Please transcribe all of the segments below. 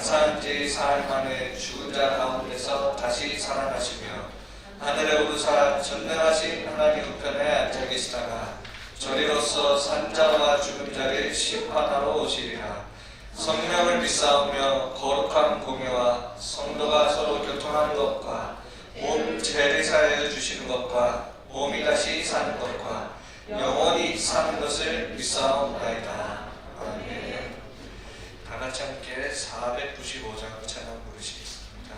장사한 지 사흘 만에 죽은 자 가운데서 다시 살아나시며 하늘에 오르사 전능하신 하나님 우편에 앉아 계시다가 저리로서 산자와 죽은 자를 심판하러 오시리라. 성령을 믿사오며 거룩한 공예와 성도가 서로 교통하는 것과 몸 죄를 사하여 주시는 것과 몸이 다시 사는 것과 영원히 사는 것을 믿사옵나이다. 아멘. 다 같이 함께 495장 찬양 부르시겠습니다.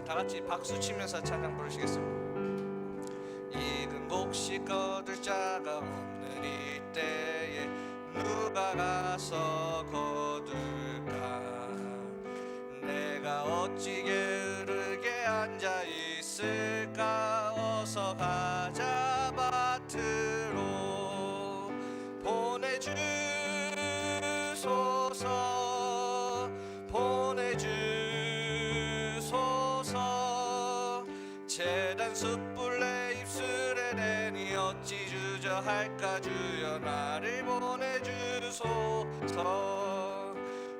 다 같이 박수 치면서 찬양 부르시겠습니다. 익은 곡식 거둘 자가 없는 이때에 누가 가서 거둘까? 내가 어찌 게으르게 앉아 있을까? 어서 가자 밭으로 보내주소서 보내주소서. 재단 숯불 내 입술에 대니 어찌 주저할까? 주여 나를 보내주소서.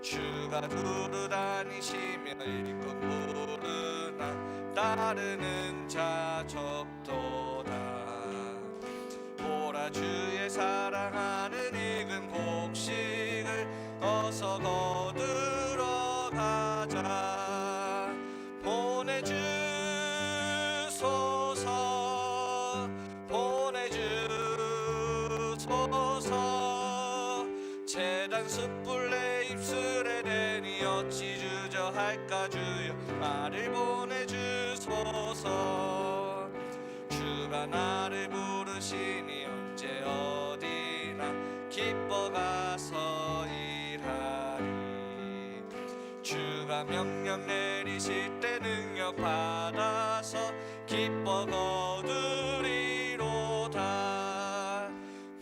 주가 두루 다니시며 일꾼 부르나 따르는 자 적도다. 보라 주의 사랑하는 익은 곡식을 어서 거두러 가자. 보내주소서 보내주소서. 재단 숯불 내 입술에 대니 어찌 주저할까? 주여 나를 보내주소서. 주가 나를 부르시니 언제 어디나 기뻐 가서 일하리. 주가 명령 내리실 때 능력 받아서 기뻐 거두리로다.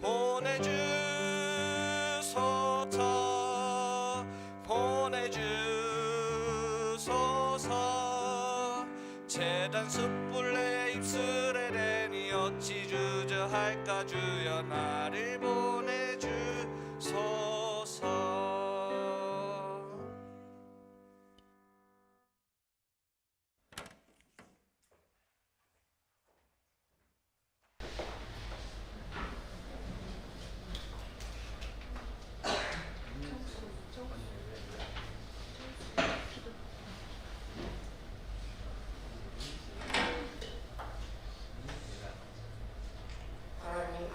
보내주소서 보내주소서. 재단 숯불 내 입술에 대니 어찌 주저할까? 주여 나를 보내주소서.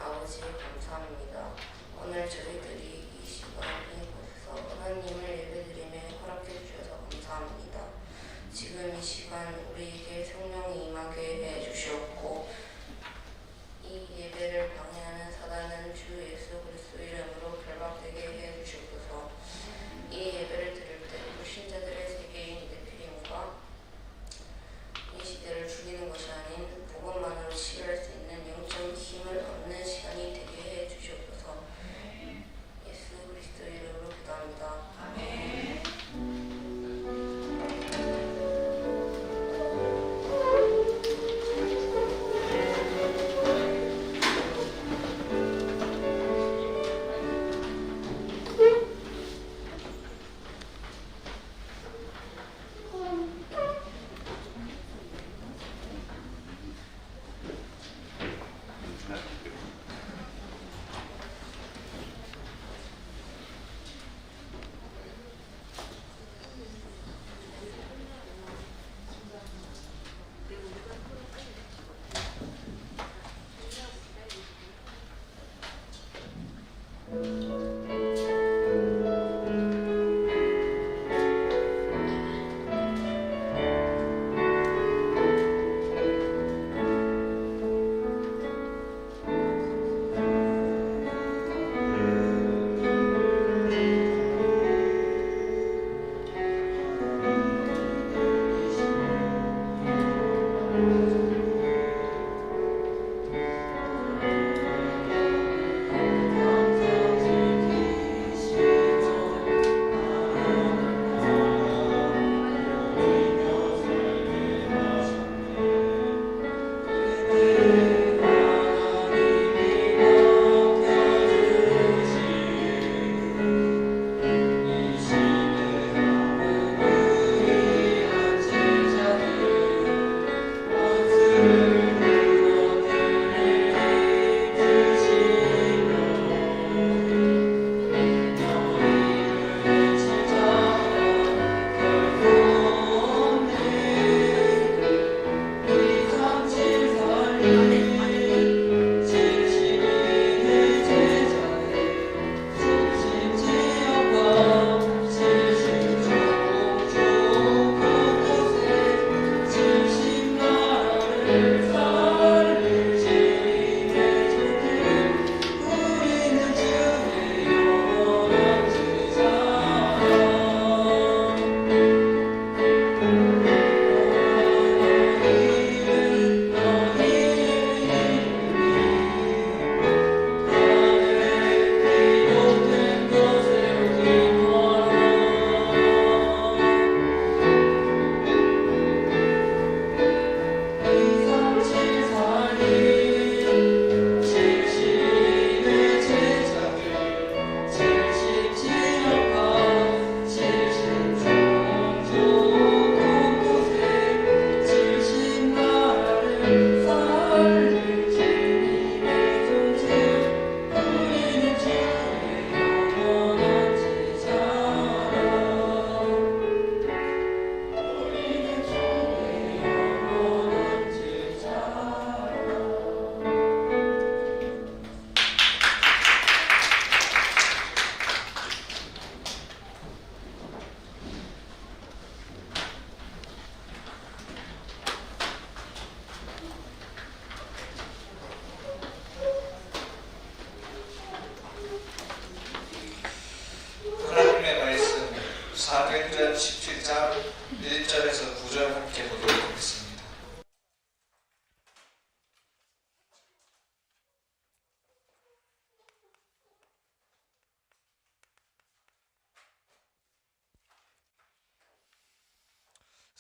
아버지 감사합니다. 오늘 저희들이 이 시간 이곳에서 하나님을 예배드리며 허락해 주셔서 감사합니다. 지금 이 시간 우리에게 성령이 임하게 해 주시옵고 이 예배를 방해하는 사단은 주 예수 그리스도 이름으로 결박되게 해 주시옵소서. 이 예배를 드릴 때 불신자들의 세계인 대피림과 이 시대를 죽이는 것이 아닌 복음만으로 치유할 수 있는 영적 힘을 얻는 시간이 되게 해 주시옵소서. 예수 그리스도 이름으로 기도합니다. 아멘.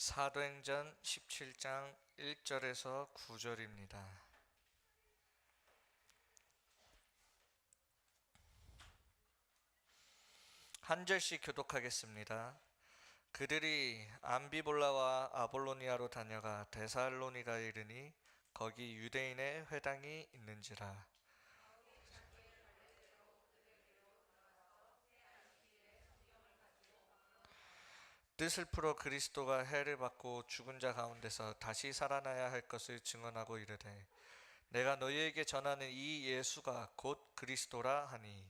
사도행전 17장 1절에서 9절입니다. 한 절씩 교독하겠습니다. 그들이 암비볼라와 아볼로니아로 다녀가 데살로니가에 이르니 거기 유대인의 회당이 있는지라. 뜻을 풀어 그리스도가 해를 받고 죽은 자 가운데서 다시 살아나야 할 것을 증언하고 이르되 내가 너희에게 전하는 이 예수가 곧 그리스도라 하니.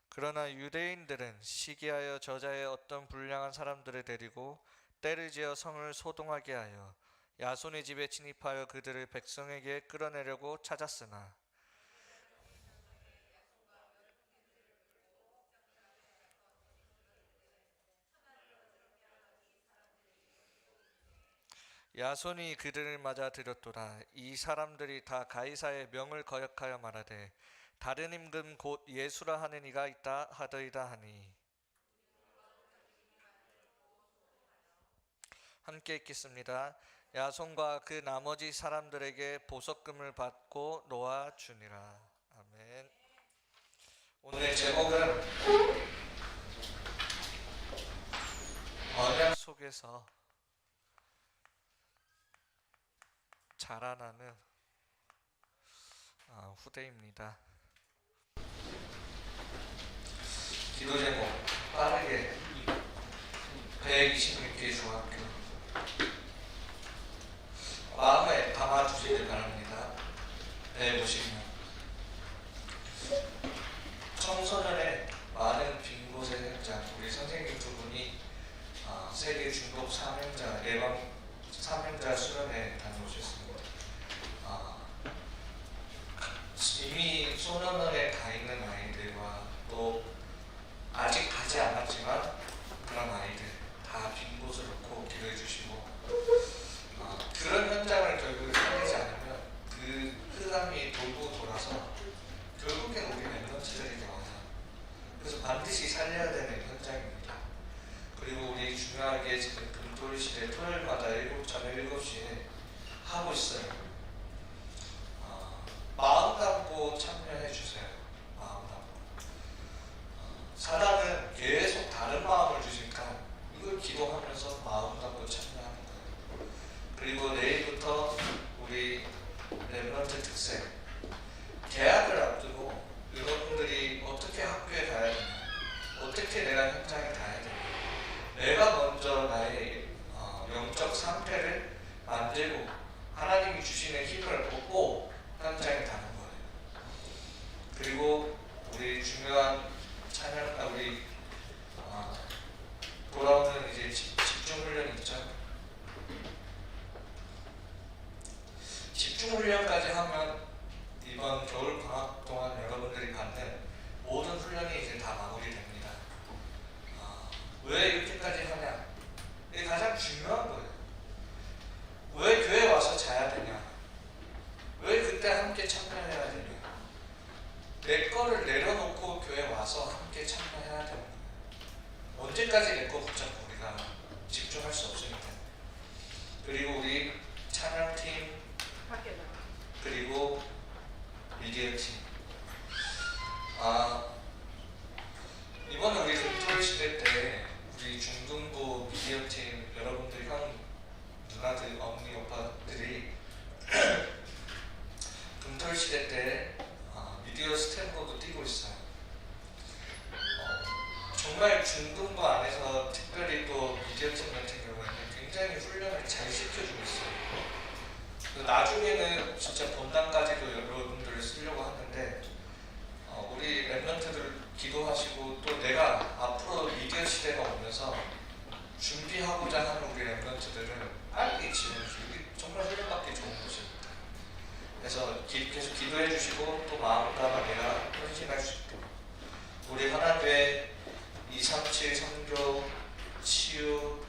그러나 유대인들은 시기하여 저자의 어떤 불량한 사람들을 데리고 때를 지어 성을 소동하게 하여 야손의 집에 침입하여 그들을 백성에게 끌어내려고 찾았으나 야손이 그들을 맞아 들였도다. 이 사람들이 다 가이사의 명을 거역하여 말하되 다른 임금 곧 예수라 하는 이가 있다 하더이다 하니. 함께 읽겠습니다. 야손과 그 나머지 사람들에게 보석금을 받고 놓아 주니라. 아멘. 오늘 제목은 언약 속에서 자라나는 후대입니다. 기도 제목 빠르게 126개 중학교 마음에 담아주시길 바랍니다. 150명 청소년의 많은 빈 곳의 현장. 우리 선생님 두 분이 세계 중독 사명자 예방 사명자 수련회 다녀오셨습니다. 이미 소년원에 가 있는 아이들과 또 아직 가지 않았지만 그런 아이들 다 빈 곳을 놓고 기도해 주시고 그런 현장을 결국 살리지 않으면 그 흑암이 돌고 돌아서 결국엔 우리 멤버들이 나와요. 그래서 반드시 살려야 되는 현장입니다. 그리고 우리 중요하게 지금 금토일시대 토요일마다 저녁 7시에 하고 있어요. 마음 담고 참여해 주세요. 마음 담고. 사단은 계속 다른 마음을 주니까 이걸 기도하면서 마음 담고 참여하는 거예요. 그리고 내일부터 우리 렘넌트 특색 계약을 앞두고 여러분들이 어떻게 학교에 가야 되냐, 어떻게 내가 현장에 가야 되냐, 내가 먼저 나의 영적 상태를 만들고 하나님이 주시는 힘을 얻고 현장에 가는 거예요. 그리고 우리 중요한 찬양, 우리 돌아오는 이제 집중 훈련이 있죠. 집중 훈련까지 하면 이번 겨울 방학 동안 여러분들이 받는 모든 훈련이 이제 다 마무리됩니다. 왜 이렇게까지 하냐? 이게 가장 중요한 거예요. 왜 교회 와서 자야 되냐? 왜 그때 함께 참여해야 되냐? 내 거를 내려놓고 교회 와서 함께 참여해야 되는 거예요. 언제까지 내 거 붙잡고 우리가 집중할 수 없으니까. 그리고 우리 찬양팀, 그리고 미디어팀. 이번에 우리 금토일시대 때 우리 중등부 미디어팀 여러분들 형 누나들, 언니, 오빠들이 금토일시대 때 미디어 스탬프도 뛰고 있어요. 정말 중등부 안에서 특별히 또 미디어팀 같은 경우에는 굉장히 훈련을 잘 시켜주고 있어요. 나중에는 진짜 본당까지도 여러분들을 쓰려고 하는데 우리 랩런트들 기도하시고 또 내가 앞으로 미디어 시대가 오면서 준비하고자 하는 우리 랩런트들은 빨리 지원해주기 정말 훈련받기 좋은 곳입니다. 그래서 계속 기도해 주시고 또 마음 담아 내가 헌신할 수 있게 우리 하나교회 237 선교 치유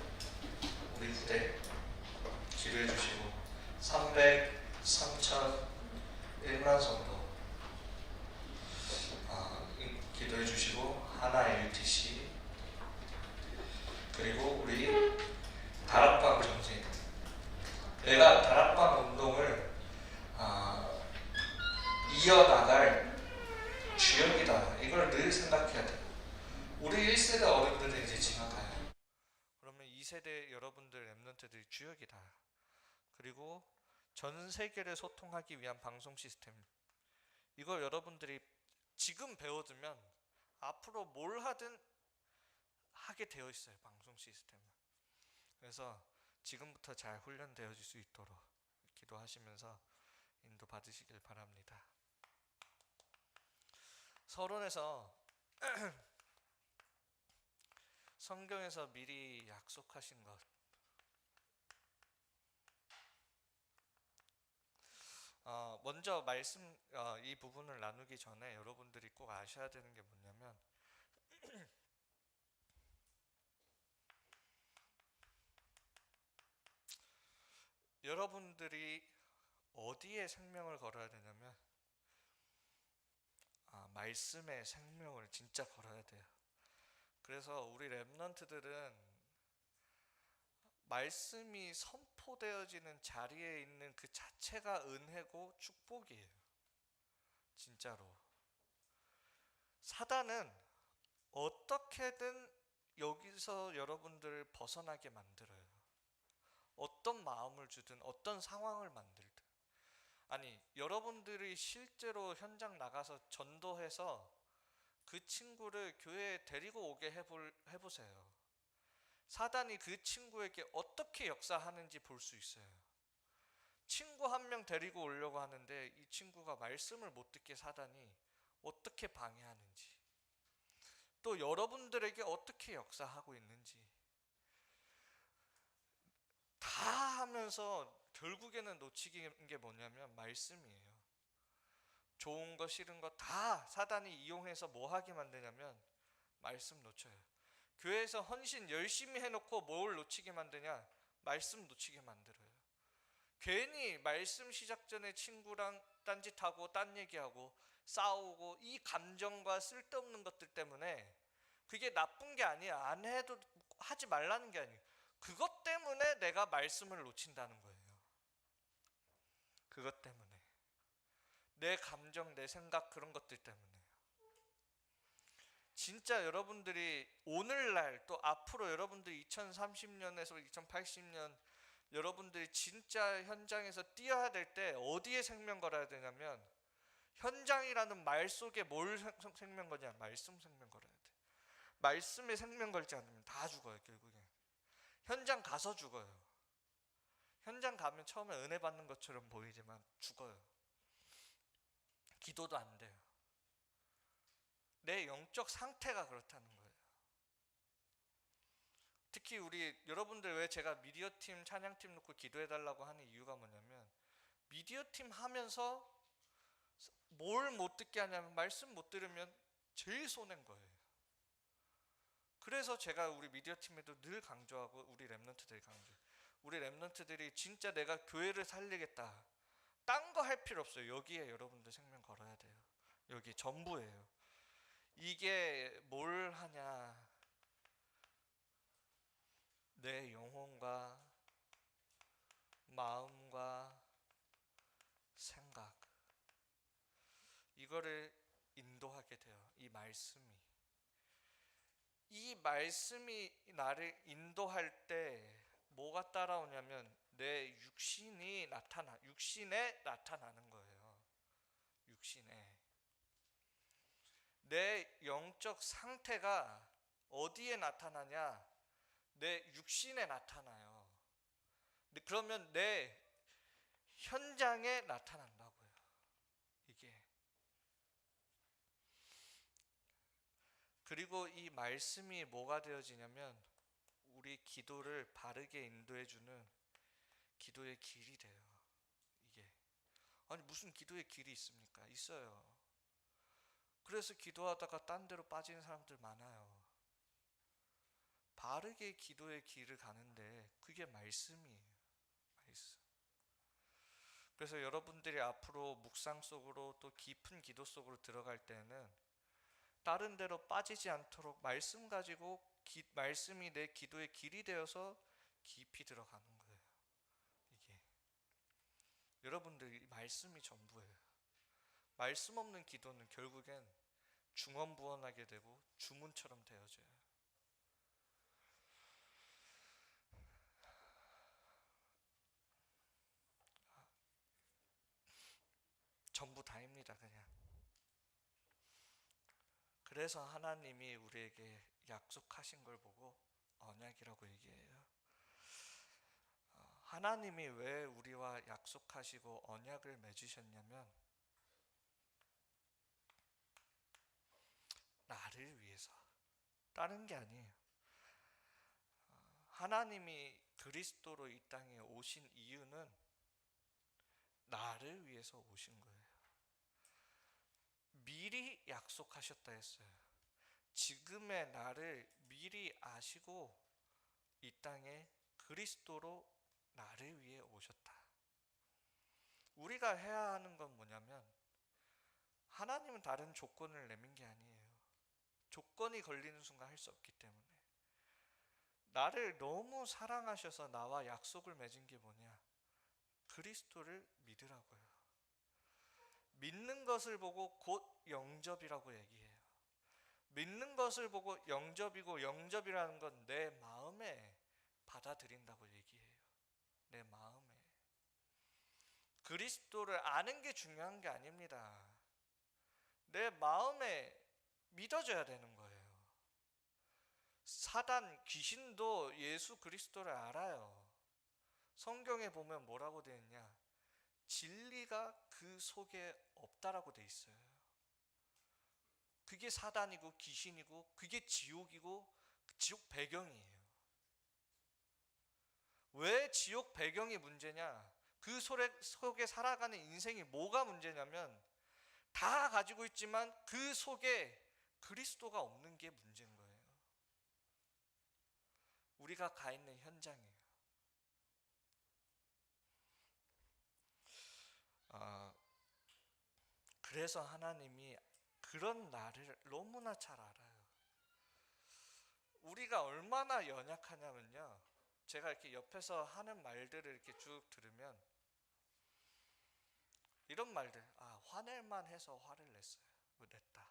우리 후대 기도해 주시고 300, 3000, 1만 성도 내가 다락방 운동을 이어나갈 주역이다. 이걸 늘 생각해야 돼. 우리 1세대 어른들은 이제 지나가요. 그러면 2세대 여러분들 랩런트들이 주역이다. 그리고 전 세계를 소통하기 위한 방송 시스템, 이걸 여러분들이 지금 배워두면 앞으로 뭘 하든 하게 되어 있어요. 방송 시스템은. 그래서 지금부터 잘 훈련되어질 수 있도록 기도하시면서 인도 받으시길 바랍니다. 서론에서 성경에서 미리 약속하신 것, 먼저 말씀 이 부분을 나누기 전에 여러분들이 꼭 아셔야 되는 게 뭐냐면 여러분들이 어디에 생명을 걸어야 되냐면 말씀에 생명을 진짜 걸어야 돼요. 그래서 우리 랩런트들은 말씀이 선포되어지는 자리에 있는 그 자체가 은혜고 축복이에요. 진짜로. 사단은 어떻게든 여기서 여러분들을 벗어나게 만들어요. 어떤 마음을 주든 어떤 상황을 만들든. 아니, 여러분들이 실제로 현장 나가서 전도해서 그 친구를 교회에 데리고 오게 해보세요. 사단이 그 친구에게 어떻게 역사하는지 볼 수 있어요. 친구 한 명 데리고 오려고 하는데 이 친구가 말씀을 못 듣게 사단이 어떻게 방해하는지, 또 여러분들에게 어떻게 역사하고 있는지 다 하면서 결국에는 놓치는 게 뭐냐면 말씀이에요. 좋은 거 싫은 거 다 사단이 이용해서 뭐 하게 만드냐면 말씀 놓쳐요. 교회에서 헌신 열심히 해놓고 뭘 놓치게 만드냐? 말씀 놓치게 만들어요. 괜히 말씀 시작 전에 친구랑 딴짓하고 딴 얘기하고 싸우고 이 감정과 쓸데없는 것들 때문에, 그게 나쁜 게 아니야. 안 해도 하지 말라는 게 아니에요. 그것 때문에 내가 말씀을 놓친다는 거예요. 그것 때문에. 내 감정, 내 생각, 그런 것들 때문에. 진짜 여러분들이 오늘날 또 앞으로 여러분들이 2030년에서 2080년 여러분들이 진짜 현장에서 뛰어야 될 때 어디에 생명 걸어야 되냐면, 현장이라는 말 속에 뭘 생명 거냐? 말씀 생명 걸어야 돼. 말씀에 생명 걸지 않으면 다 죽어요. 결국엔 현장 가서 죽어요. 현장 가면 처음에 은혜 받는 것처럼 보이지만 죽어요. 기도도 안 돼요. 내 영적 상태가 그렇다는 거예요. 특히 우리 여러분들, 왜 제가 미디어팀, 찬양팀 놓고 기도해달라고 하는 이유가 뭐냐면, 미디어팀 하면서 뭘 못 듣게 하냐면 말씀 못 들으면 제일 손해인 거예요. 그래서 제가 우리 미디어팀에도 늘 강조하고, 우리 랩런트들이 강조해요. 우리 랩런트들이 진짜 내가 교회를 살리겠다, 딴 거 할 필요 없어요. 여기에 여러분들 생명 걸어야 돼요. 여기 전부예요. 이게 뭘 하냐? 내 영혼과 마음과 생각, 이거를 인도하게 돼요. 이 말씀이 나를 인도할 때 뭐가 따라오냐면 내 육신에 나타나는 거예요. 육신에. 내 영적 상태가 어디에 나타나냐? 내 육신에 나타나요. 그러면 내 현장에 나타난다고요. 이게. 그리고 이 말씀이 뭐가 되어지냐면 우리 기도를 바르게 인도해주는 기도의 길이 돼요. 이게. 아니, 무슨 기도의 길이 있습니까? 있어요. 그래서 기도하다가 딴 데로 빠지는 사람들 많아요. 바르게 기도의 길을 가는데 그게 말씀이에요. 말씀. 그래서 여러분들이 앞으로 묵상 속으로 또 깊은 기도 속으로 들어갈 때는 다른 데로 빠지지 않도록 말씀 가지고 말씀이 내 기도의 길이 되어서 깊이 들어가는 거예요. 이게. 여러분들 이 말씀이 전부예요. 말씀 없는 기도는 결국엔 중언부언하게 되고 주문처럼 되어져요. 전부 다입니다, 그냥. 그래서 하나님이 우리에게 약속하신 걸 보고 언약이라고 얘기해요. 하나님이 왜 우리와 약속하시고 언약을 맺으셨냐면 나를 위해서, 다른 게 아니에요. 하나님이 그리스도로 이 땅에 오신 이유는 나를 위해서 오신 거예요. 미리 약속하셨다 했어요. 지금의 나를 미리 아시고 이 땅에 그리스도로 나를 위해 오셨다. 우리가 해야 하는 건 뭐냐면 하나님은 다른 조건을 내민 게 아니에요. 조건이 걸리는 순간 할 수 없기 때문에 나를 너무 사랑하셔서 나와 약속을 맺은 게 뭐냐? 그리스도를 믿으라고요. 믿는 것을 보고 곧 영접이라고 얘기해요. 믿는 것을 보고 영접이고, 영접이라는 건 내 마음에 받아들인다고 얘기해요. 내 마음에. 그리스도를 아는 게 중요한 게 아닙니다. 내 마음에 믿어져야 되는 거예요. 사단, 귀신도 예수 그리스도를 알아요. 성경에 보면 뭐라고 되어 있냐? 진리가 그 속에 없다라고 되어 있어요. 그게 사단이고 귀신이고 그게 지옥이고 지옥 배경이에요. 왜 지옥 배경이 문제냐? 그 속에 살아가는 인생이 뭐가 문제냐면 다 가지고 있지만 그 속에 그리스도가 없는 게 문제인 거예요. 우리가 가 있는 현장이에요. 그래서 하나님이 그런 나를 너무나 잘 알아요. 우리가 얼마나 연약하냐면요, 제가 이렇게 옆에서 하는 말들을 이렇게 쭉 들으면 이런 말들, 화낼만 해서 화를 냈다.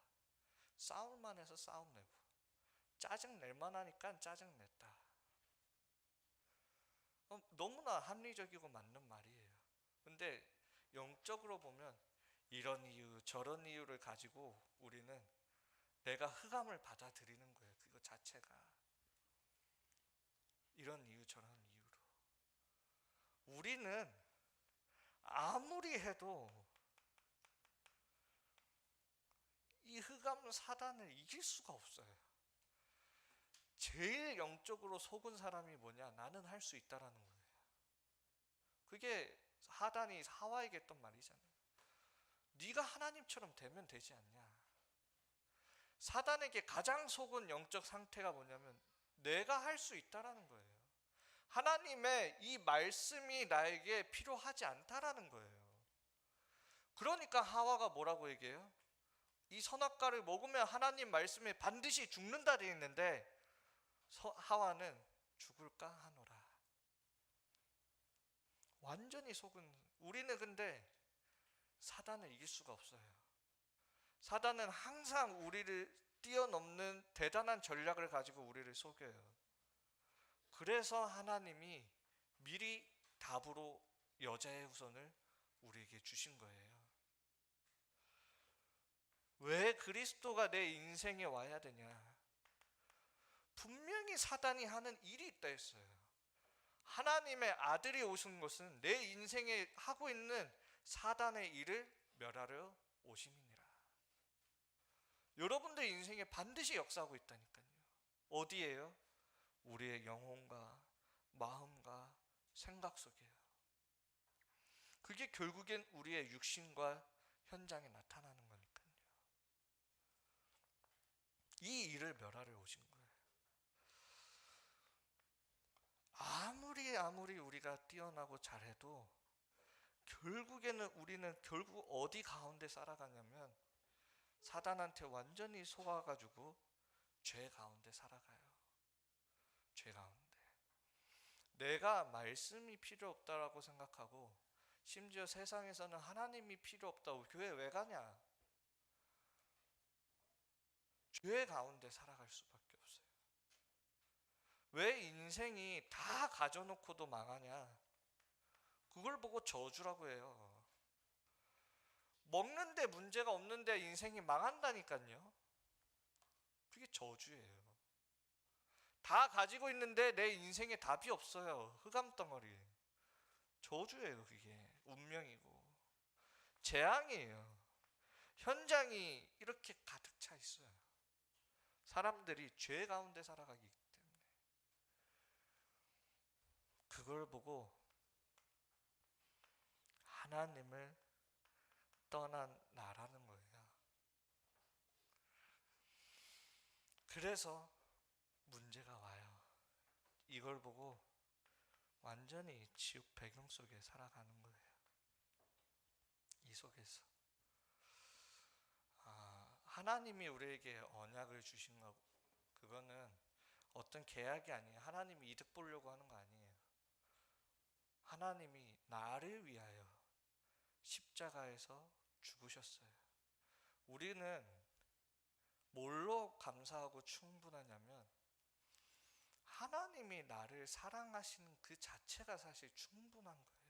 싸울만 해서 싸움 내고, 짜증 낼만 하니까 짜증 냈다. 너무나 합리적이고 맞는 말이에요. 근데 영적으로 보면 이런 이유 저런 이유를 가지고 우리는 내가 흑암을 받아들이는 거예요. 그거 자체가 이런 이유 저런 이유로 우리는 아무리 해도 이 흑암 사단을 이길 수가 없어요. 제일 영적으로 속은 사람이 뭐냐? 나는 할 수 있다라는 거예요. 그게 사단이 하와에게 했던 말이잖아요. 네가 하나님처럼 되면 되지 않냐? 사단에게 가장 속은 영적 상태가 뭐냐면 내가 할 수 있다라는 거예요. 하나님의 이 말씀이 나에게 필요하지 않다라는 거예요. 그러니까 하와가 뭐라고 얘기해요? 이 선악과를 먹으면 하나님 말씀에 반드시 죽는다 되어 있는데 하와는 죽을까 하노라. 완전히 속은 우리는 근데 사단을 이길 수가 없어요. 사단은 항상 우리를 뛰어넘는 대단한 전략을 가지고 우리를 속여요. 그래서 하나님이 미리 답으로 여자의 후손을 우리에게 주신 거예요. 왜 그리스도가 내 인생에 와야 되냐? 분명히 사단이 하는 일이 있다 했어요. 하나님의 아들이 오신 것은 내 인생에 하고 있는 사단의 일을 멸하려 오심이니라. 여러분들 인생에 반드시 역사하고 있다니까요. 어디에요? 우리의 영혼과 마음과 생각 속에요. 그게 결국엔 우리의 육신과 현장에 나타나는 거니까요. 이 일을 멸하러 오신 거예요. 아무리 우리가 뛰어나고 잘해도 결국에는 우리는 결국 어디 가운데 살아가냐면 사단한테 완전히 속아가지고 죄 가운데 살아가요. 죄 가운데. 내가 말씀이 필요 없다라고 생각하고 심지어 세상에서는 하나님이 필요 없다고 교회 왜 가냐? 죄 가운데 살아갈 수밖에 없어요. 왜 인생이 다 가져놓고도 망하냐? 그걸 보고 저주라고 해요. 먹는데 문제가 없는데 인생이 망한다니까요. 그게 저주예요. 다 가지고 있는데 내 인생에 답이 없어요. 흑암덩어리. 저주예요. 그게 운명이고 재앙이에요. 현장이 이렇게 가득 차 있어요. 사람들이 죄 가운데 살아가기 때문에. 그걸 보고 하나님을 떠난 나라는 거예요. 그래서 문제가 와요. 이걸 보고 완전히 지옥 배경 속에 살아가는 거예요. 이 속에서 하나님이 우리에게 언약을 주신 거, 그거는 어떤 계약이 아니에요. 하나님이 이득 보려고 하는 거 아니에요. 하나님이 나를 위하여 십자가에서 죽으셨어요. 우리는 뭘로 감사하고 충분하냐면 하나님이 나를 사랑하시는 그 자체가 사실 충분한 거예요.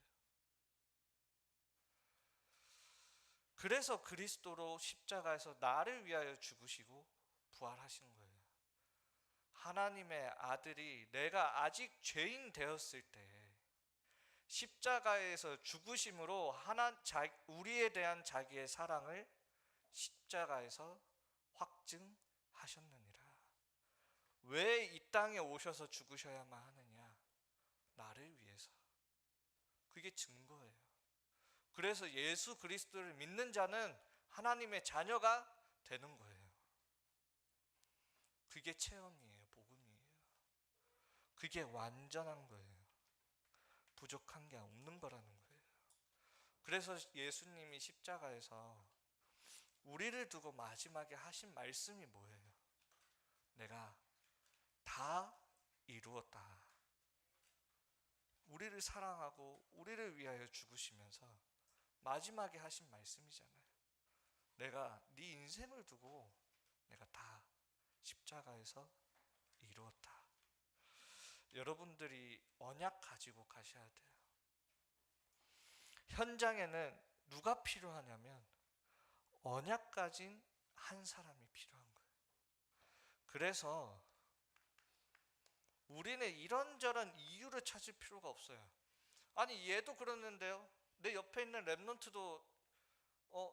그래서 그리스도로 십자가에서 나를 위하여 죽으시고 부활하신 거예요. 하나님의 아들이 내가 아직 죄인 되었을 때 십자가에서 죽으심으로 우리에 대한 자기의 사랑을 십자가에서 확증하셨느니라. 왜 이 땅에 오셔서 죽으셔야만 하느냐? 나를 위해서. 그게 증거예요. 그래서 예수 그리스도를 믿는 자는 하나님의 자녀가 되는 거예요. 그게 체험이에요. 복음이에요. 그게 완전한 거예요. 부족한 게 없는 거라는 거예요. 그래서 예수님이 십자가에서 우리를 두고 마지막에 하신 말씀이 뭐예요? 내가 다 이루었다. 우리를 사랑하고 우리를 위하여 죽으시면서 마지막에 하신 말씀이잖아요. 내가 네 인생을 두고 내가 다 십자가에서 이루었다. 여러분들이 언약 가지고 가셔야 돼요. 현장에는 누가 필요하냐면 언약 가진 한 사람이 필요한 거예요. 그래서 우리는 이런저런 이유를 찾을 필요가 없어요. 아니 얘도 그러는데요. 내 옆에 있는 랩런트도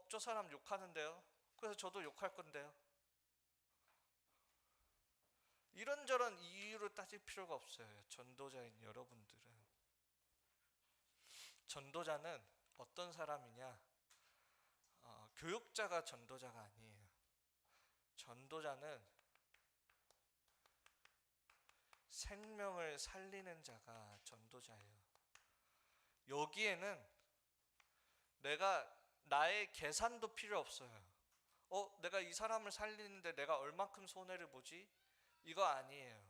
저 사람 욕하는데요. 그래서 저도 욕할 건데요. 이런저런 이유를 따질 필요가 없어요. 전도자인 여러분들은. 전도자는 어떤 사람이냐? 교육자가 전도자가 아니에요. 전도자는 생명을 살리는 자가 전도자예요. 여기에는 내가 나의 계산도 필요 없어요. 내가 이 사람을 살리는데 내가 얼만큼 손해를 보지? 이거 아니에요.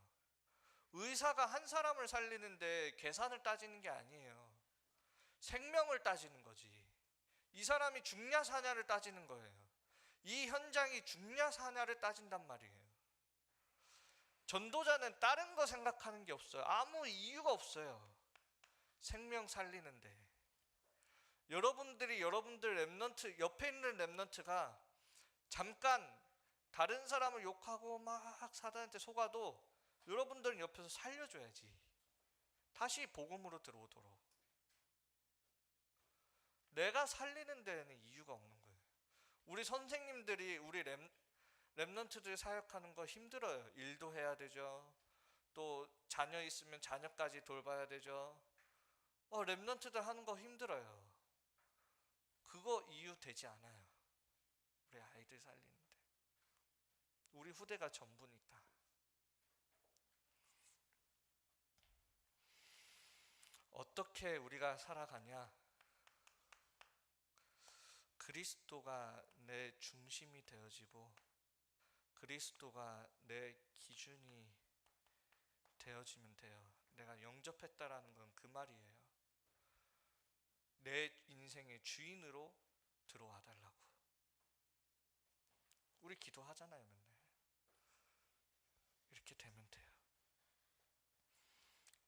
의사가 한 사람을 살리는데 계산을 따지는 게 아니에요. 생명을 따지는 거지. 이 사람이 죽냐 사냐를 따지는 거예요. 이 현장이 죽냐 사냐를 따진단 말이에요. 전도자는 다른 거 생각하는 게 없어요. 아무 이유가 없어요. 생명 살리는데. 여러분들 랩런트, 옆에 있는 랩런트가 잠깐 다른 사람을 욕하고 막 사단한테 속아도 여러분들은 옆에서 살려줘야지. 다시 복음으로 들어오도록. 내가 살리는 데는 이유가 없는 거예요. 우리 선생님들이 우리 랩런트들 사역하는 거 힘들어요. 일도 해야 되죠. 또 자녀 있으면 자녀까지 돌봐야 되죠. 랩런트들 하는 거 힘들어요. 그거 이유 되지 않아요. 우리 아이들 살리는데. 우리 후대가 전부니까. 어떻게 우리가 살아가냐? 그리스도가 내 중심이 되어지고 그리스도가 내 기준이 되어지면 돼요. 내가 영접했다라는 건 그 말이에요. 내 인생의 주인으로 들어와 달라고. 우리 기도하잖아요, 맨날. 이렇게 되면 돼요.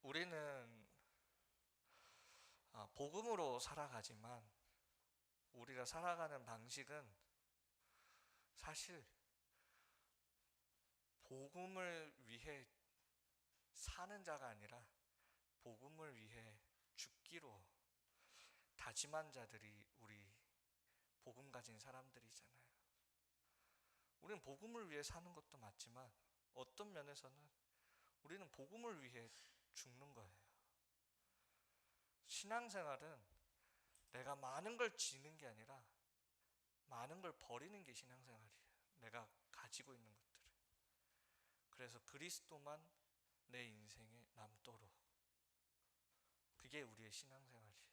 우리는 복음으로 살아가지만 우리가 살아가는 방식은 사실 복음을 위해 사는 자가 아니라 복음을 위해 죽기로 다짐한 자들이 우리 복음 가진 사람들이잖아요. 우리는 복음을 위해 사는 것도 맞지만 어떤 면에서는 우리는 복음을 위해 죽는 거예요. 신앙생활은 내가 많은 걸 지는 게 아니라 많은 걸 버리는 게 신앙생활이에요. 내가 가지고 있는 것들을. 그래서 그리스도만 내 인생에 남도록. 그게 우리의 신앙생활이에요.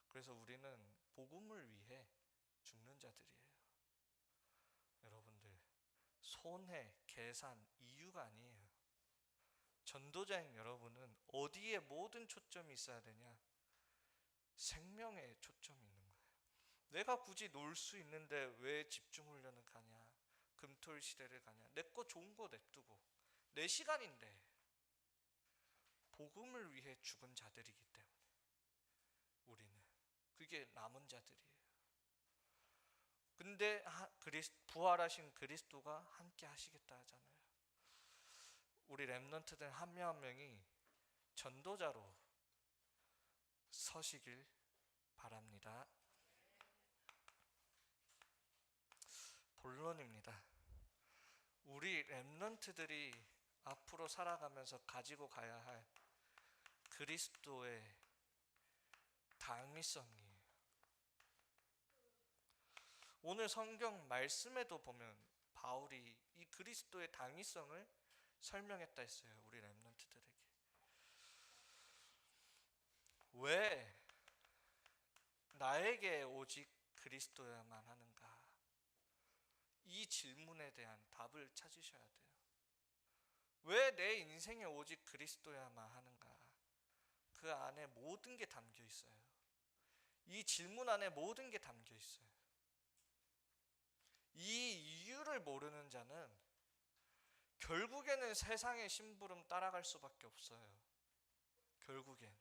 그래서 우리는 복음을 위해 죽는 자들이에요. 여러분들, 손해, 계산, 이유가 아니에요. 전도자인 여러분은 어디에 모든 초점이 있어야 되냐? 생명에 초점이 있는 거예요. 내가 굳이 놀 수 있는데 왜 집중훈련을 가냐? 금토일 시대를 가냐? 내 거 좋은 거 냅두고 내 시간인데. 복음을 위해 죽은 자들이기 때문에 우리는 그게 남은 자들이에요. 근데 부활하신 그리스도가 함께 하시겠다 하잖아요. 우리 렘넌트들 한 명 한 명이 전도자로 서시길 바랍니다. 본론입니다. 우리 렘넌트들이 앞으로 살아가면서 가지고 가야 할 그리스도의 당위성이에요. 오늘 성경 말씀에도 보면 바울이 이 그리스도의 당위성을 설명했다 했어요. 우리 렘넌트들에게. 왜 나에게 오직 그리스도야만 하는가? 이 질문에 대한 답을 찾으셔야 돼요. 왜 내 인생에 오직 그리스도야만 하는가? 그 안에 모든 게 담겨 있어요. 이 질문 안에 모든 게 담겨 있어요. 이 이유를 모르는 자는 결국에는 세상의 심부름 따라갈 수밖에 없어요. 결국엔.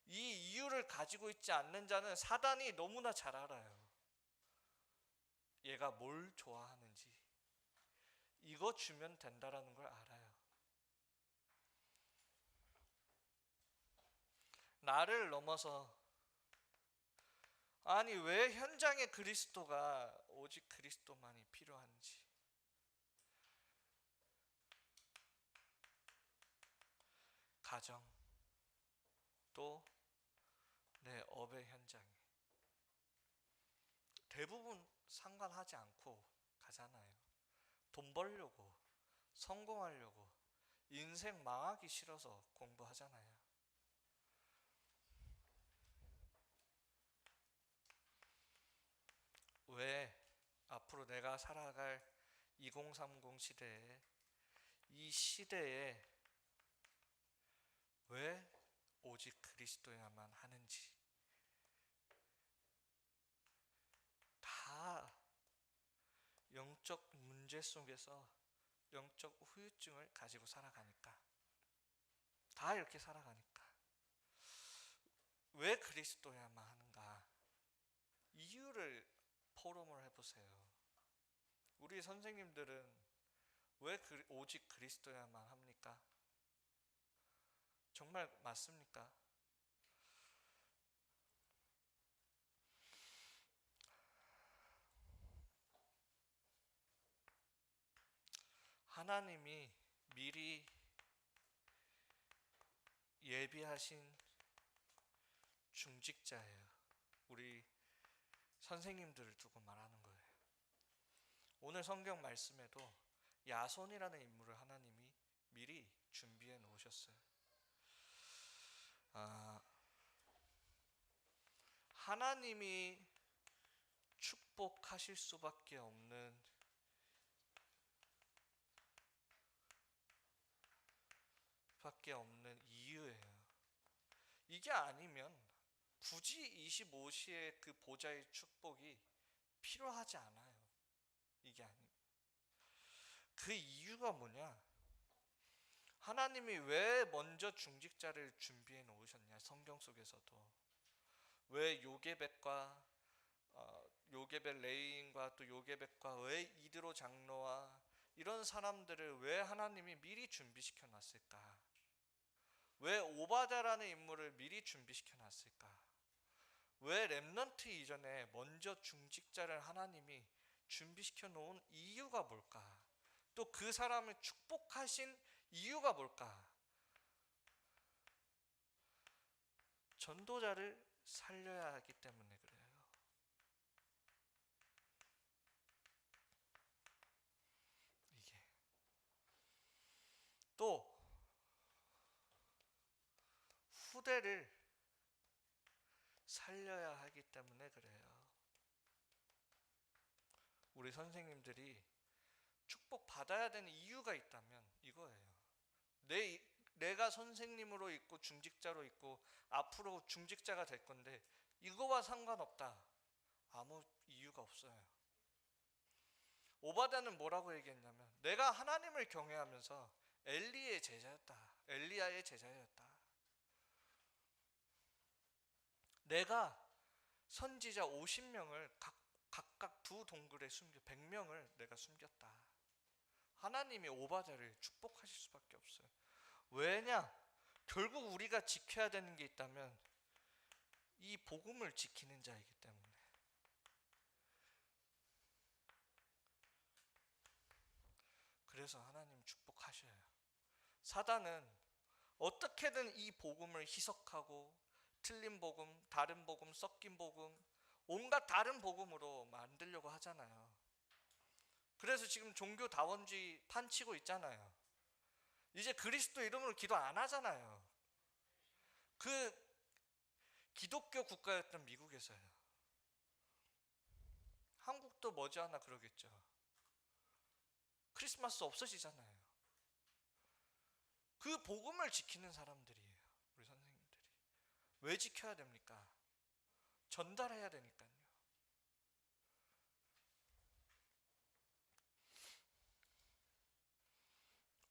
이 이유를 가지고 있지 않는 자는 사단이 너무나 잘 알아요. 얘가 뭘 좋아하는지. 이거 주면 된다라는 걸 알아요. 나를 넘어서 아니 왜 현장에 그리스도가 오직 그리스도만이 필요한지. 가정 또 내 업의 현장에 대부분 상관하지 않고 가잖아요. 돈 벌려고, 성공하려고, 인생 망하기 싫어서 공부하잖아요. 왜 앞으로 내가 살아갈 2030 시대에 이 시대에 왜 오직 그리스도야만 하는지 다 영적 문제 속에서 영적 후유증을 가지고 살아가니까. 다 이렇게 살아가니까. 왜 그리스도야만 하는가? 이유를 포럼을 해보세요. 우리 선생님들은 왜 오직 그리스도야만 합니까? 정말 맞습니까? 하나님이 미리 예비하신 중직자예요. 우리 선생님들을 두고 말하는 거예요. 오늘 성경 말씀에도 야손이라는 인물을 하나님이 미리 준비해 놓으셨어요. 하나님이 축복하실 수밖에 없는 이유예요. 이게 아니면 굳이 25시의 그 보좌의 축복이 필요하지 않아요. 이게 아니에요. 그 이유가 뭐냐? 하나님이 왜 먼저 중직자를 준비해 놓으셨냐? 성경 속에서도 왜 요게벳과 요게벳 레위인과 또 요게벳과 왜 이드로 장로와 이런 사람들을 왜 하나님이 미리 준비시켜 놨을까? 왜 오바댜라는 인물을 미리 준비시켜 놨을까? 왜 렘넌트 이전에 먼저 중직자를 하나님이 준비시켜 놓은 이유가 뭘까? 또 그 사람을 축복하신 이유가 뭘까? 전도자를 살려야 하기 때문에 그래요. 이게 또 후대를 살려야 하기 때문에 그래요. 우리 선생님들이 축복 받아야 되는 이유가 있다면 이거예요. 내가 선생님으로 있고 중직자로 있고 앞으로 중직자가 될 건데 이거와 상관없다. 아무 이유가 없어요. 오바댜는 뭐라고 얘기했냐면 내가 하나님을 경외하면서 엘리의 제자였다. 엘리야의 제자였다. 내가 선지자 50명을 각각 두 동굴에 숨겨 100명을 내가 숨겼다. 하나님이 오바댜를 축복하실 수밖에 없어요. 왜냐? 결국 우리가 지켜야 되는 게 있다면 이 복음을 지키는 자이기 때문에. 그래서 하나님 축복하셔요. 사단은 어떻게든 이 복음을 희석하고 틀린 복음, 다른 복음, 섞인 복음, 온갖 다른 복음으로 만들려고 하잖아요. 그래서 지금 종교다원주의 판치고 있잖아요. 이제 그리스도 이름으로 기도 안 하잖아요. 그 기독교 국가였던 미국에서요. 한국도 머지않아 그러겠죠. 크리스마스 없어지잖아요. 그 복음을 지키는 사람들이에요. 우리 선생님들이. 왜 지켜야 됩니까? 전달해야 되니까요.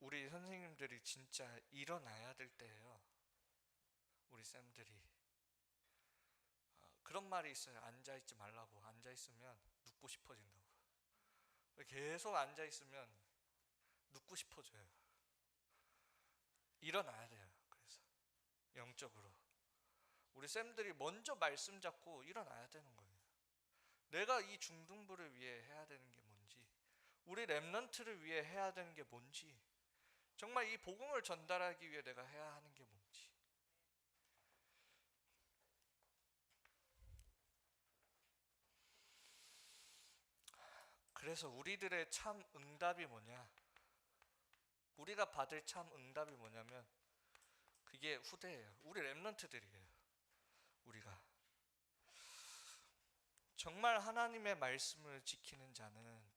우리 선생님들이 진짜 일어나야 될 때예요. 우리 쌤들이 그런 말이 있어요. 앉아있지 말라고. 앉아있으면 눕고 싶어진다고. 계속 앉아있으면 눕고 싶어져요. 일어나야 돼요. 그래서 영적으로 우리 쌤들이 먼저 말씀 잡고 일어나야 되는 거예요. 내가 이 중등부를 위해 해야 되는 게 뭔지, 우리 렘넌트를 위해 해야 되는 게 뭔지, 정말 이 복음을 전달하기 위해 내가 해야 하는 게 뭔지. 그래서 우리들의 참 응답이 뭐냐? 우리가 받을 참 응답이 뭐냐면 그게 후대예요. 우리 렘넌트들이에요. 우리가 정말 하나님의 말씀을 지키는 자는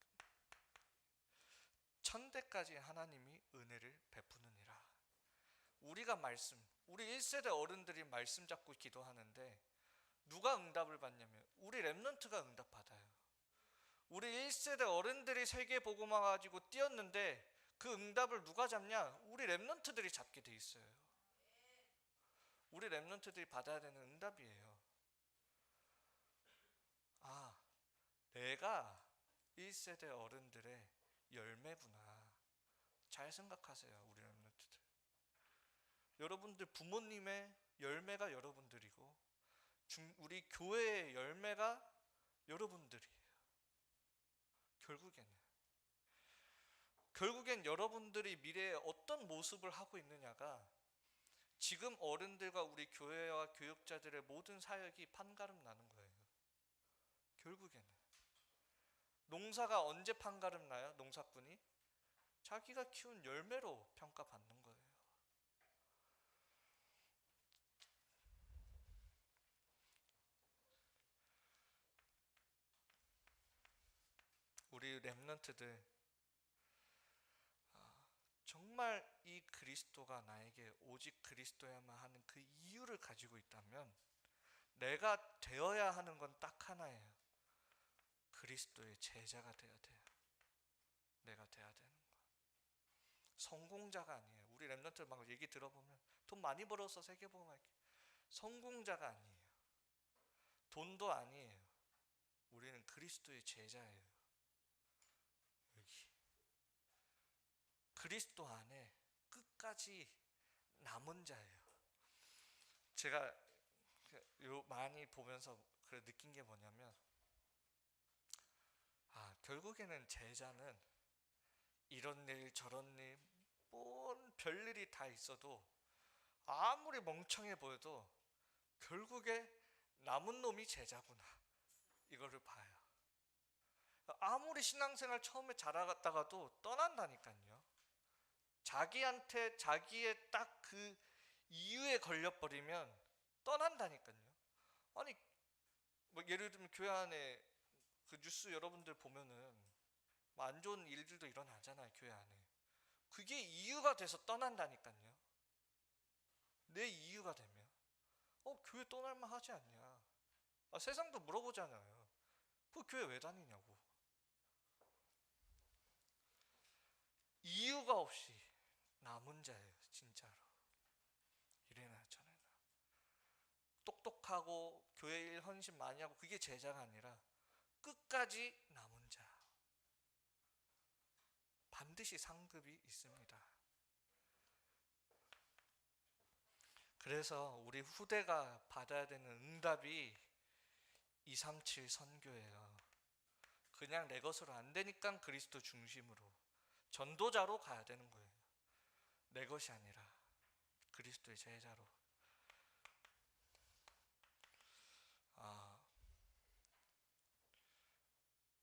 천대까지 하나님이 은혜를 베푸느니라. 우리가 우리 1세대 어른들이 말씀 잡고 기도하는데 누가 응답을 받냐면 우리 렘넌트가 응답 받아요. 우리 1세대 어른들이 세계 복음화 가지고 뛰었는데 그 응답을 누가 잡냐? 우리 렘넌트들이 잡게 돼 있어요. 우리 렘넌트들이 받아야 되는 응답이에요. 아, 내가 1세대 어른들의 열매구나. 잘 생각하세요. 우리 렘넌트들. 여러분들 부모님의 열매가 여러분들이고 우리 교회의 열매가 여러분들이에요. 결국엔 여러분들이 미래에 어떤 모습을 하고 있느냐가 지금 어른들과 우리 교회와 교육자들의 모든 사역이 판가름 나는 거예요. 결국에는 농사가 언제 판가름 나요? 농사꾼이 자기가 키운 열매로 평가받는 거예요. 우리 렘넌트들 정말 이 그리스도가 나에게 오직 그리스도야만 하는 그 이유를 가지고 있다면 내가 되어야 하는 건 딱 하나예요. 그리스도의 제자가 되어야 돼요. 내가 돼야 되는 거. 성공자가 아니에요. 우리 랩런트 막 얘기 들어보면 돈 많이 벌어서 세계복음 할게. 성공자가 아니에요. 돈도 아니에요. 우리는 그리스도의 제자예요. 여기 그리스도 안에 끝까지 남은 자예요. 제가 많이 보면서 느낀 게 뭐냐면, 결국에는 제자는 이런 일 저런 일 뭔 별일이 다 있어도 아무리 멍청해 보여도 결국에 남은 놈이 제자구나, 이거를 봐요. 아무리 신앙생활 처음에 잘하다가도 떠난다니까요. 자기한테 자기의 딱 그 이유에 걸려버리면 떠난다니까요. 아니 뭐 예를 들면 교회 안에 그 뉴스 여러분들 보면은 뭐 안 좋은 일들도 일어나잖아요. 교회 안에. 그게 이유가 돼서 떠난다니까요. 내 이유가 되면 교회 떠날만 하지 않냐. 세상도 물어보잖아요. 그 교회 왜 다니냐고. 이유가 없이 남은 자예요. 진짜로. 이래나 저래나 똑똑하고 교회 일 헌신 많이 하고 그게 제자가 아니라 끝까지 남은 자. 반드시 상급이 있습니다. 그래서 우리 후대가 받아야 되는 응답이 237 선교예요. 그냥 내 것으로 안 되니까 그리스도 중심으로 전도자로 가야 되는 거예요. 내 것이 아니라 그리스도의 제자로.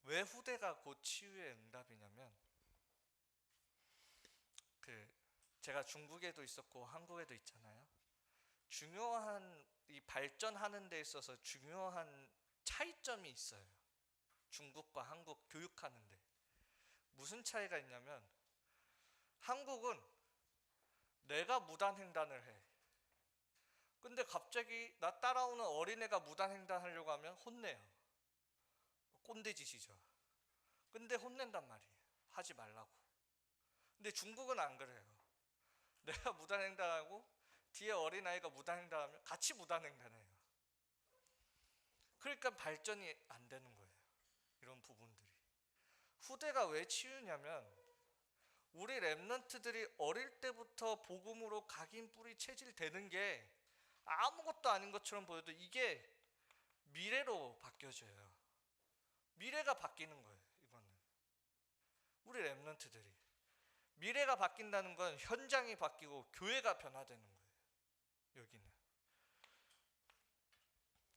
왜 후대가 곧 치유의 응답이냐면, 제가 중국에도 있었고 한국에도 있잖아요. 중요한 이 발전하는 데 있어서 중요한 차이점이 있어요. 중국과 한국 교육하는데 무슨 차이가 있냐면, 한국은 내가 무단횡단을 해. 근데 갑자기 나 따라오는 어린애가 무단횡단하려고 하면 혼내요. 꼰대짓이죠. 근데 혼낸단 말이에요. 하지 말라고. 근데 중국은 안 그래요. 내가 무단횡단하고 뒤에 어린아이가 무단횡단하면 같이 무단횡단해요. 그러니까 발전이 안 되는 거예요. 이런 부분들이. 후대가 왜 치유냐면, 우리 랩런트들이 어릴 때부터 복음으로 각인 뿌리 체질 되는 게 아무것도 아닌 것처럼 보여도 이게 미래로 바뀌어져요. 미래가 바뀌는 거예요. 이거는 우리 랩런트들이 미래가 바뀐다는 건 현장이 바뀌고 교회가 변화되는 거예요. 여기는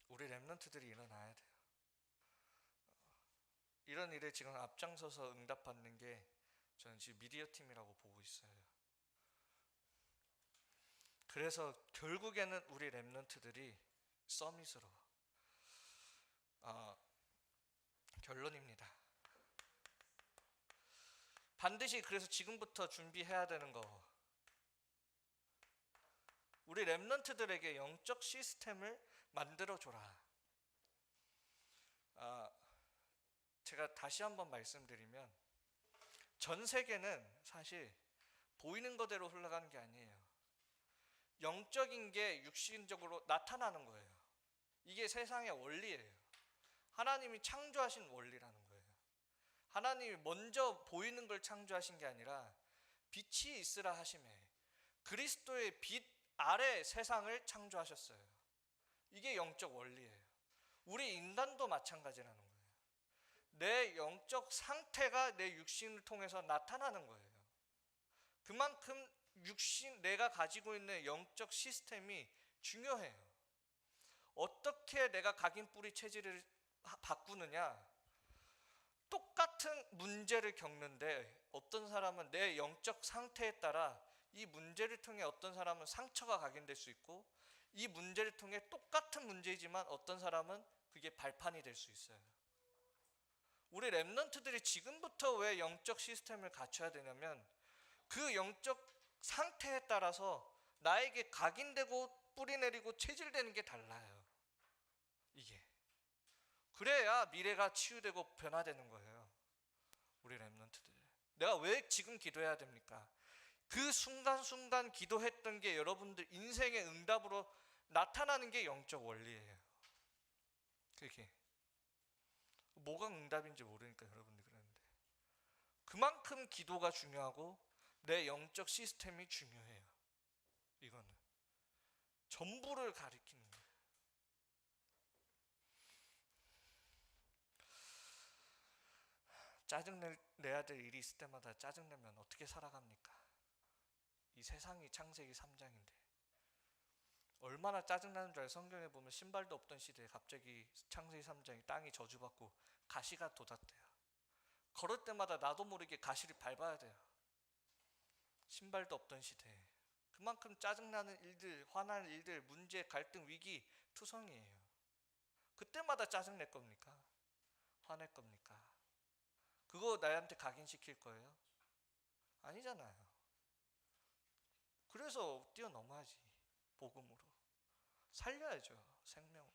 우리 랩런트들이 일어나야 돼요. 이런 일에 지금 앞장서서 응답받는 게 저는 지금 미디어 팀이라고 보고 있어요. 그래서 결국에는 우리 랩런트들이 서밋으로 결론입니다. 반드시 그래서 지금부터 준비해야 되는 거, 우리 랩런트들에게 영적 시스템을 만들어줘라. 제가 다시 한번 말씀드리면, 전 세계는 사실 보이는 거대로 흘러가는 게 아니에요. 영적인 게 육신적으로 나타나는 거예요. 이게 세상의 원리예요. 하나님이 창조하신 원리라는 거예요. 하나님이 먼저 보이는 걸 창조하신 게 아니라 빛이 있으라 하심에 그리스도의 빛 아래 세상을 창조하셨어요. 이게 영적 원리예요. 우리 인간도 마찬가지라는 거예요. 내 영적 상태가 내 육신을 통해서 나타나는 거예요. 그만큼 내가 가지고 있는 영적 시스템이 중요해요. 어떻게 내가 각인 뿌리 체질을 바꾸느냐? 똑같은 문제를 겪는데 어떤 사람은 내 영적 상태에 따라 이 문제를 통해 어떤 사람은 상처가 각인될 수 있고, 이 문제를 통해 똑같은 문제이지만 어떤 사람은 그게 발판이 될 수 있어요. 우리 랩런트들이 지금부터 왜 영적 시스템을 갖춰야 되냐면, 그 영적 상태에 따라서 나에게 각인되고 뿌리내리고 체질되는 게 달라요. 그래야 미래가 치유되고 변화되는 거예요. 우리 렘넌트들. 내가 왜 지금 기도해야 됩니까? 그 순간순간 기도했던 게 여러분들 인생의 응답으로 나타나는 게 영적 원리예요. 그게 뭐가 응답인지 모르니까 여러분들 그러는데, 그만큼 기도가 중요하고 내 영적 시스템이 중요해요. 이거는 전부를 가리키는 거예요. 짜증내야 될 일이 있을 때마다 짜증내면 어떻게 살아갑니까? 이 세상이 창세기 3장인데 얼마나 짜증나는 줄 알아요. 성경에 보면 신발도 없던 시대에 갑자기 창세기 3장에 땅이 저주받고 가시가 돋았대요. 걸을 때마다 나도 모르게 가시를 밟아야 돼요. 신발도 없던 시대에. 그만큼 짜증나는 일들, 화나는 일들, 문제, 갈등, 위기 투성이에요. 그때마다 짜증낼 겁니까? 화낼 겁니까? 그거 나한테 각인시킬 거예요? 아니잖아요. 그래서 뛰어넘어야지. 복음으로 살려야죠. 생명으로.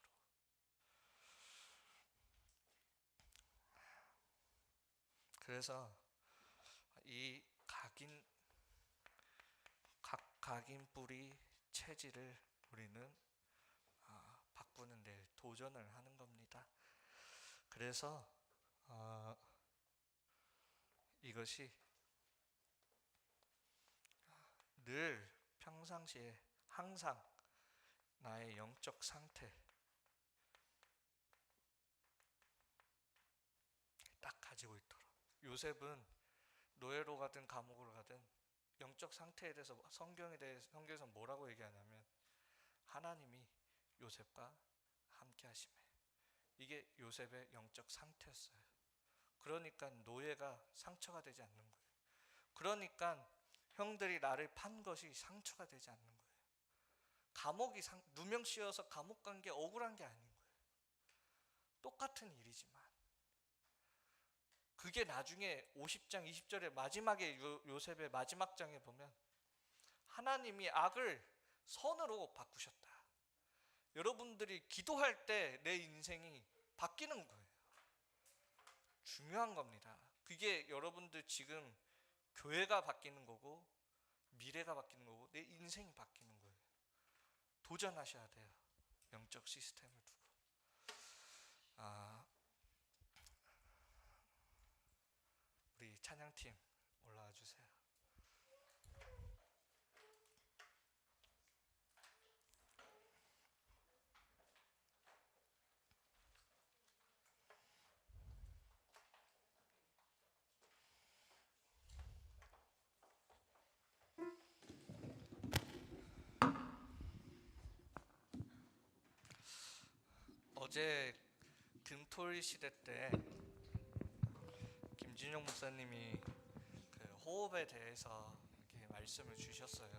그래서 이 각인 뿌리 체질을 우리는 바꾸는 데 도전을 하는 겁니다. 그래서 이것이 늘 평상시에 항상 나의 영적 상태 딱 가지고 있도록. 요셉은 노예로 가든 감옥으로 가든 영적 상태에 대해서 성경에서 뭐라고 얘기하냐면 하나님이 요셉과 함께 하시매. 이게 요셉의 영적 상태였어요. 그러니까 노예가 상처가 되지 않는 거예요. 그러니까 형들이 나를 판 것이 상처가 되지 않는 거예요. 감옥이 누명 씌워서 감옥 간 게 억울한 게 아닌 거예요. 똑같은 일이지만 그게 나중에 50장 20절의 마지막에 요셉의 마지막 장에 보면 하나님이 악을 선으로 바꾸셨다. 여러분들이 기도할 때 내 인생이 바뀌는 거예요. 중요한 겁니다. 그게 여러분들 지금 교회가 바뀌는 거고 미래가 바뀌는 거고 내 인생이 바뀌는 거예요. 도전하셔야 돼요. 영적 시스템을 두고. 우리 찬양팀 올라와 주세요. 어제 금토일 시대 때 김진용 목사님이 그 호흡에 대해서 이렇게 말씀을 주셨어요.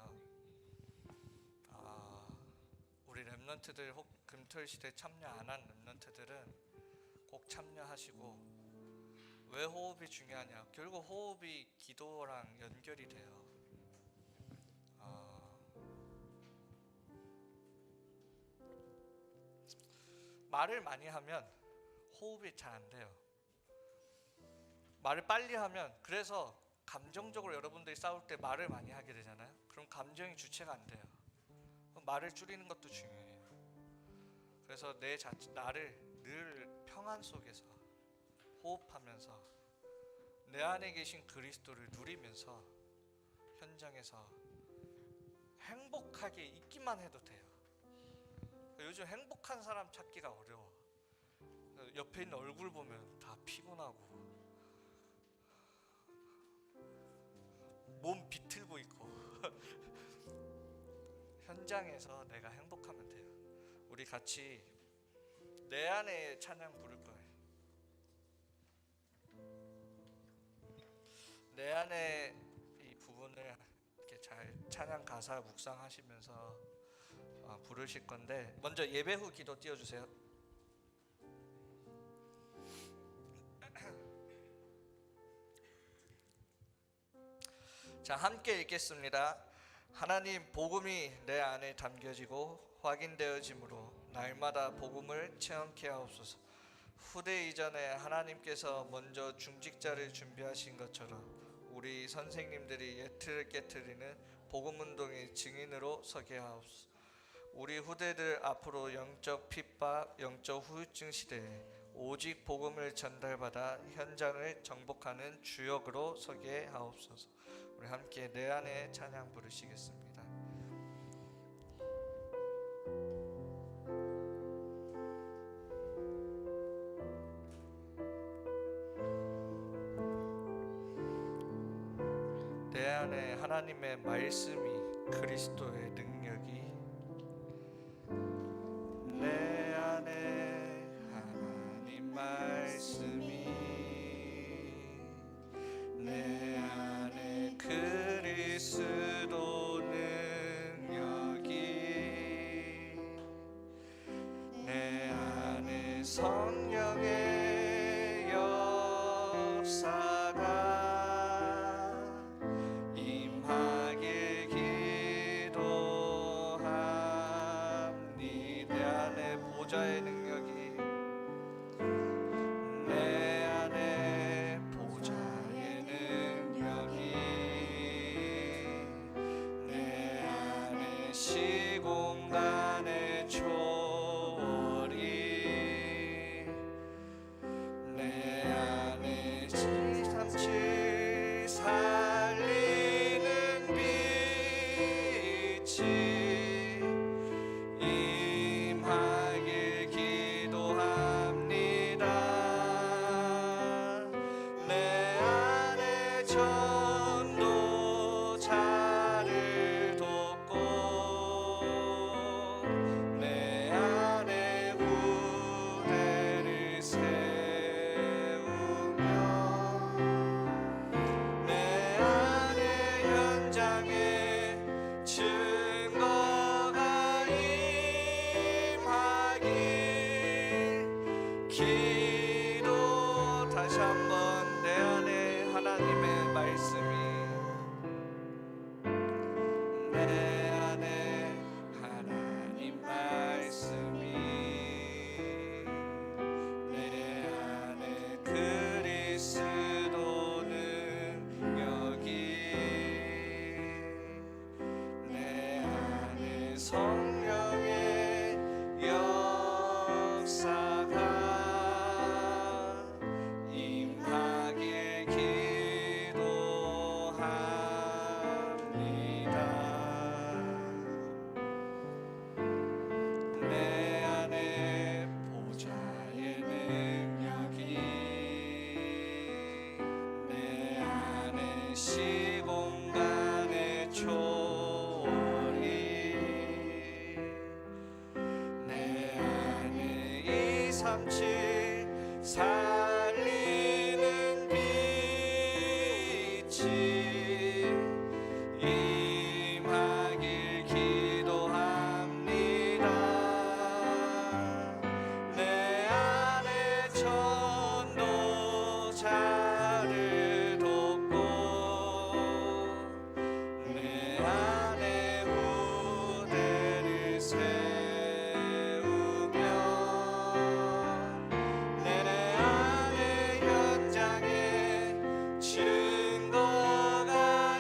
우리 렘넌트들 금토일 시대 참여 안 한 렘넌트들은 꼭 참여하시고, 왜 호흡이 중요하냐? 결국 호흡이 기도랑 연결이 돼요. 말을 많이 하면 호흡이 잘 안 돼요. 말을 빨리 하면, 그래서 감정적으로 여러분들이 싸울 때 말을 많이 하게 되잖아요. 그럼 감정이 주체가 안 돼요. 말을 줄이는 것도 중요해요. 그래서 나를 늘 평안 속에서 호흡하면서 내 안에 계신 그리스도를 누리면서 현장에서 행복하게 있기만 해도 돼요. 요즘 행복한 사람 찾기가 어려워. 옆에 있는 얼굴 보면 다 피곤하고 몸 비틀고 있고 현장에서 내가 행복하면 돼요. 우리 같이 내 안에 찬양 부를 거예요. 내 안에 이 부분을 이렇게 잘 찬양 가사 묵상하시면서 부르실 건데, 먼저 예배 후 기도 띄워주세요. 자, 함께 읽겠습니다. 하나님, 복음이 내 안에 담겨지고 확인되어짐으로 날마다 복음을 체험케 하옵소서. 후대 이전에 하나님께서 먼저 중직자를 준비하신 것처럼 우리 선생님들이 예틀을 깨트리는 복음운동의 증인으로 서게 하옵소서. 우리 후대들 앞으로 영적 핍박, 영적 후유증 시대에 오직 복음을 전달받아 현장을 정복하는 주역으로 서게 하옵소서. 우리 함께 내 안에 찬양 부르시겠습니다. 내 안에 하나님의 말씀이 그리스도의 능력이 내 안에 하나님 말씀이 내 안에 그리스도 능력이 내 안에 성령의 역사가 임하길 기도합니 내 안에 보좌의 능력이 내 안에 보좌의 능력이 내 안에 시공간의 초월이 내 안에 737 살리는 빛이 임하길 기도합니다. 내 안에 전도자를 돕고 내 안에 후대를 세우며 내 안에 현장에 증거가 임하길 기도 다시 한번 내 안에 하나님의 말씀이 내 안에 하나님 말씀이 내 안에 그리스도 능력이 내 안에 성령의 역사가 임하길 기도합니다. 내 안에 보좌의 능력이 내 안에 시공간의 초월이 내 안에 237 살리는 빛이 임하길 기도합니다. 내 안에 전도자를 돕고 내 안에 후대를 세우며 내 안에 현장에 증거가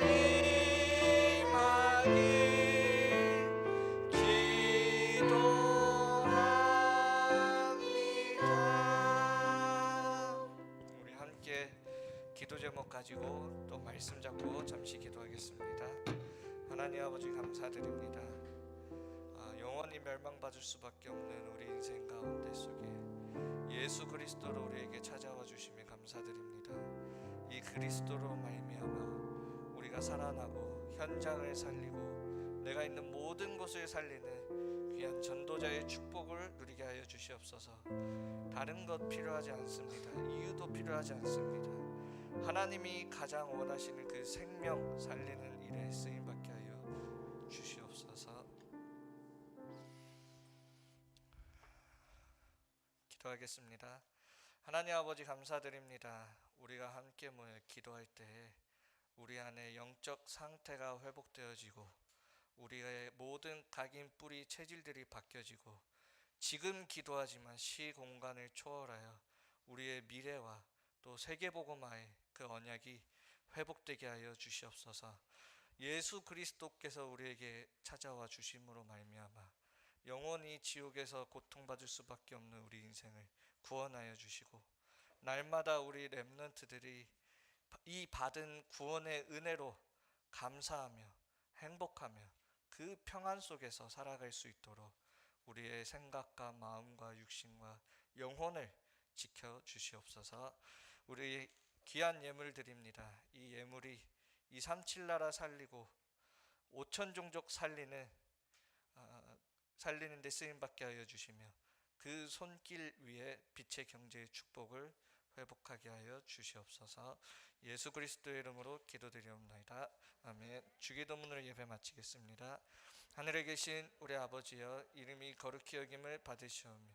임하길 기도합니다. 우리 함께 기도 제목 가지고 또 말씀 잡고 잠시 기도하겠습니다. 하나님 아버지 감사드립니다. 영원히 멸망받을 수밖에 없는 우리 인생 가운데 속에 예수 그리스도로 우리에게 찾아와 주심에 감사드립니다. 이 그리스도로 말미암아 우리가 살아나고 현장을 살리고 내가 있는 모든 곳을 살리는 귀한 전도자의 축복을 누리게 하여 주시옵소서. 다른 것 필요하지 않습니다. 이유도 필요하지 않습니다. 하나님이 가장 원하시는 그 생명 살리는 일에 쓰임받게 하여 주시옵소서. 기도하겠습니다. 하나님 아버지 감사드립니다. 우리가 함께 모여 기도할 때 우리 안에 영적 상태가 회복되어지고 우리의 모든 각인 뿌리 체질들이 바뀌어지고 지금 기도하지만 시공간을 초월하여 우리의 미래와 또 세계복음화의 그 언약이 회복되게 하여 주시옵소서. 예수 그리스도께서 우리에게 찾아와 주심으로 말미암아 영원히 지옥에서 고통받을 수밖에 없는 우리 인생을 구원하여 주시고, 날마다 우리 렘넌트들이 이 받은 구원의 은혜로 감사하며 행복하며 그 평안 속에서 살아갈 수 있도록 우리의 생각과 마음과 육신과 영혼을 지켜 주시옵소서. 우리 귀한 예물 드립니다. 이 예물이 237 나라 살리고 5천 종족 살리는 데 쓰임받게 하여 주시며, 그 손길 위에 빛의 경제의 축복을 회복하게 하여 주시옵소서. 예수 그리스도의 이름으로 기도드리옵나이다. 아멘. 주기도문으로 예배 마치겠습니다. 하늘에 계신 우리 아버지여, 이름이 거룩히 여김을 받으시오며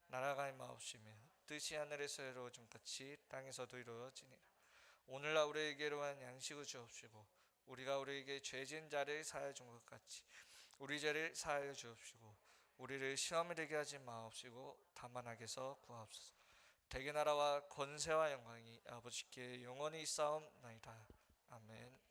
나라가 임하옵시며 뜻이 하늘에서 이루어진 같이 땅에서도 이루어지니라. 오늘날 우리에게 이러한 양식을 주옵시고, 우리가 우리에게 죄진 자를 사하여 준 것 같이 우리 죄를 사하여 주옵시고, 우리를 시험에 들게 하지 마옵시고 다만 악에서 구하옵소서. 대개 나라와 권세와 영광이 아버지께 영원히 있사옵나이다. 아멘.